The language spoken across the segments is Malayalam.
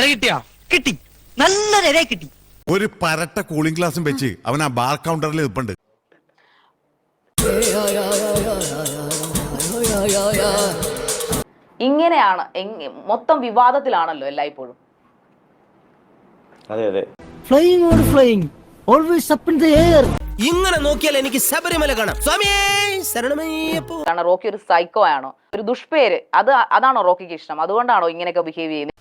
കിട്ടിയോ? കിട്ടി, നല്ലൊരു ഇര കിട്ടി. ഒരു പരട്ട കൂളിംഗ് ഗ്ലാസും വെച്ച് അവൻ ആ ബാർ കൗണ്ടറിൽ നിൽപ്പുണ്ട്. ഇങ്ങനെയാണ്, മൊത്തം വിവാദത്തിലാണല്ലോ എല്ലായ്പ്പോഴും. അതെ അതെ, flying or flying, always up in the air. ഇങ്ങനെ നോക്കിയാൽ എനിക്ക് ശബരിമല കാണാം. സ്വാമിയേ ശരണമയ്യപ്പോ. കാരണം റോക്കി ഒരു സൈക്കോ ആണോ, ഒരു ദുഷ്പേര്, അതാണോ റോക്കിക്ക് ഇഷ്ടം? അതുകൊണ്ടാണോ ഇങ്ങനെയൊക്കെ ബിഹേവ് ചെയ്യുന്നത്?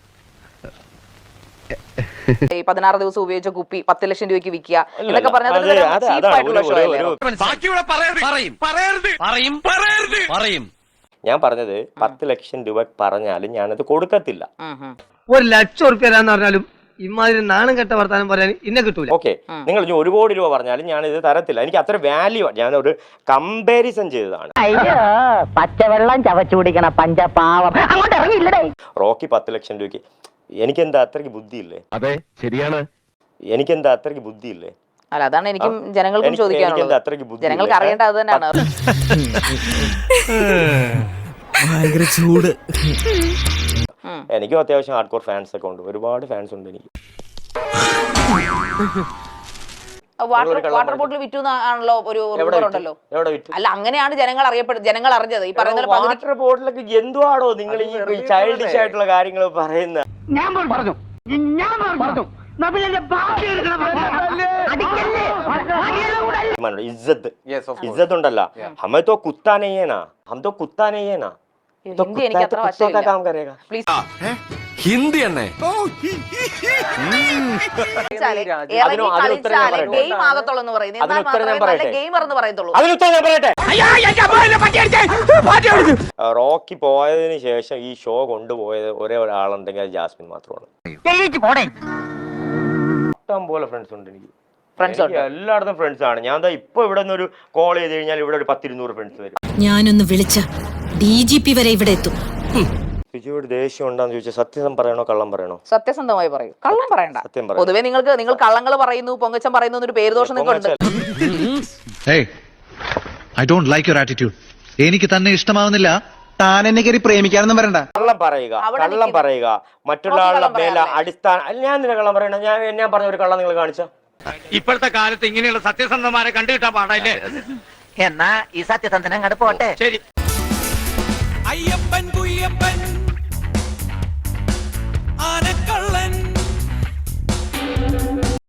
16 ദിവസം ഉപയോഗിച്ച കുപ്പി 10 ലക്ഷം രൂപയ്ക്ക് വിൽക്കുക എന്നൊക്കെ പറഞ്ഞത് ഞാൻ പറഞ്ഞത് 10 ലക്ഷം രൂപ പറഞ്ഞാലും ഞാനത് കൊടുക്കത്തില്ല. 1 ലക്ഷം ഉറുപ്പിക പറഞ്ഞാലും ഇമാതിരി നാണം കെട്ട വർത്താനം പറയാൻ ഇന്നെ കിട്ടൂല. ഓക്കെ, നിങ്ങൾ 1 കോടി രൂപ പറഞ്ഞാലും ഞാൻ ഇത് തരത്തില്ല. എനിക്ക് അത്ര വാല്യൂ, ഞാനൊരു കമ്പാരിസൺ ചെയ്തതാണ്. പച്ചവെള്ളം ചവച്ചു കുടിക്കണ പഞ്ചപാവം അങ്ങോട്ട് ഇറങ്ങിയില്ലടേ. റോക്കി 10 ലക്ഷം രൂപയ്ക്ക് എനിക്കെന്താ അത്രയ്ക്ക് ബുദ്ധിയില്ലേ? അതെ, ശരിയാണ്. എനിക്കെന്താ അത്രയ്ക്ക് ബുദ്ധിയില്ലേ? അല്ല, അതാണ് എനിക്കും ജനങ്ങൾക്കും ചോദിക്കാനുള്ളത്. ജനങ്ങൾക്ക് അറിയേണ്ടത് അത് തന്നെയാണ്. ഭയങ്കര ചൂട്. എനിക്കും അത്യാവശ്യം ഹാർഡ് കോർ ഫാൻസ് ഒക്കെ ഉണ്ട്, ഒരുപാട് ഫാൻസ് ഉണ്ട് എനിക്ക്. വാട്ടർ ബോട്ടിൽ വിറ്റു ആണല്ലോ ഒരു റിപ്പോർട്ട് ഉണ്ടല്ലോ. അല്ല, അങ്ങനെയാണ് ജനങ്ങൾ അറിഞ്ഞത്. ഈ പറയുന്ന വാട്ടർ ബോട്ടിലൊക്കെ എന്തുവാണോ നിങ്ങൾ ഈ ചൈൽഡിഷ് ആയിട്ടുള്ള കാര്യങ്ങൾ പറയുന്നത്? ഞാൻ പറഞ്ഞു इज्जत उണ്ടല്ലോ, हमें तो कुत्ता नहीं है ना, हम तो कुत्ता नहीं है ना, तो कुत्ता का काम करेगा. ഹിന്ദി എന്നെ റോക്കി പോയതിനു ശേഷം ഈ ഷോ കൊണ്ടുപോയത് ഒരേ ഒരാളുണ്ടെങ്കിൽ അത് ജാസ്മിൻ മാത്രമാണ്. ഇഷ്ടം പോലെ ഫ്രണ്ട്സ് ഉണ്ട് എനിക്ക്, എല്ലായിടത്തും ഫ്രണ്ട്സ് ആണ്. ഞാൻ ഇപ്പൊ ഇവിടെ നിന്ന് ഒരു കോൾ ചെയ്ത് കഴിഞ്ഞാൽ ഇവിടെ ഒരു 10-200 ഫ്രണ്ട്സ് വരും. ഞാനൊന്ന് വിളിച്ച DGP വരെ ഇവിടെ എത്തും. വിജയോട് ദേഷ്യം ഉണ്ടാന്ന് ചോദിച്ചാൽ സത്യം പറയണോ കള്ളം പറയണോ? സത്യസന്ധമായി പറയൂ, കള്ളം പറയണ്ട. പൊതുവെ നിങ്ങൾ കള്ളങ്ങൾ പറയുന്നു, പൊങ്ങച്ചം പറയുന്നു എന്നൊരു പേരുദോഷം നിങ്ങൾക്കുണ്ട്. I don't like your attitude. എനിക്ക് തന്നെ ഇഷ്ടമാവുന്നില്ല. താൻ എന്നെ കയറി പ്രേമിക്കാനൊന്നും വരണ്ട. കള്ളം പറയുക മറ്റുള്ള ആളുടെ മേലെ അടിസ്ഥാന. ഞാൻ നിന്നെ കള്ളം പറയണ? ഞാൻ പറഞ്ഞ ഒരു കള്ളം നിങ്ങൾ കാണിച്ച? ഇപ്പോഴത്തെ കാലത്ത് ഇങ്ങനെയുള്ള സത്യസന്ധമാരെ കണ്ടുകിട്ടാൻ പാടില്ലേ? എന്നാ ഈ സത്യസന്ധനം അങ്ങോട്ട് പോട്ടെ. ശരി. അയ്യപ്പൻ കുയ്യപ്പൻ